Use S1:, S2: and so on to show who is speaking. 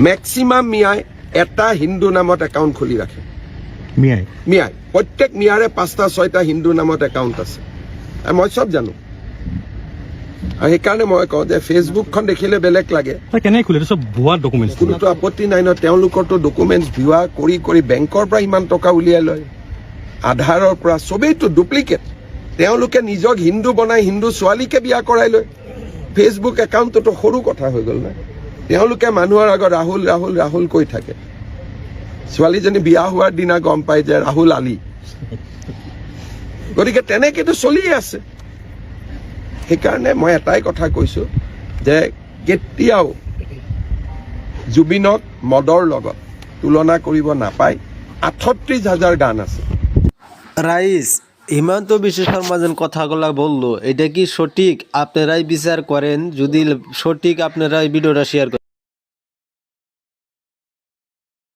S1: Maximum মিয়াই এটা হিন্দু নামত একাউণ্ট খুলি ৰাখে। মিয়াই প্ৰত্যেক মিয়াৰে 5টা 6টা হিন্দু নামত একাউণ্ট আছে। মই চব জানো। আৰু সেইকাৰণে মই কওঁ যে ফেচবুকখন দেখিলে বেলেগ লাগে।
S2: কেনেকৈ খুলে চব ভুৱা ডকুমেণ্টছ?
S1: কোনোতো আপত্তি নাই ন, তেওঁলোকৰতো ডকুমেণ্টছ ভুৱা কৰি কৰি বেংকৰ পৰা ইমান টকা উলিয়াই লয়, আধাৰৰ পৰা চবেইতো ডুপ্লিকেট। তেওঁলোকে নিজক হিন্দু বনাই হিন্দু ছোৱালীকে বিয়া কৰাই লয়। ফেচবুক একাউণ্টটোতো সৰু কথা হৈ গ'ল না। তেওঁলোকে মানুহৰ আগত ৰাহুল ৰাহুল ৰাহুল কৈ থাকে। ছোৱালীজনী বিয়া হোৱাৰ দিনা গম পাই যে ৰাহুল আলী। গতিকে তেনেকেতো চলিয়ে আছে। সেইকাৰণে মই এটাই কথা কৈছো যে কেতিয়াও জুবিনক মদৰ লগত তুলনা কৰিব নাপায়। 38,000 গান আছে।
S3: রাইস হিমন্ত বিশ্ব শর্মা যেন কথাগুলা বললো এটা কি সঠিক? আপনারাই বিচার করেন, যদি সঠিক আপনারা এই ভিডিওটা শেয়ার করেন।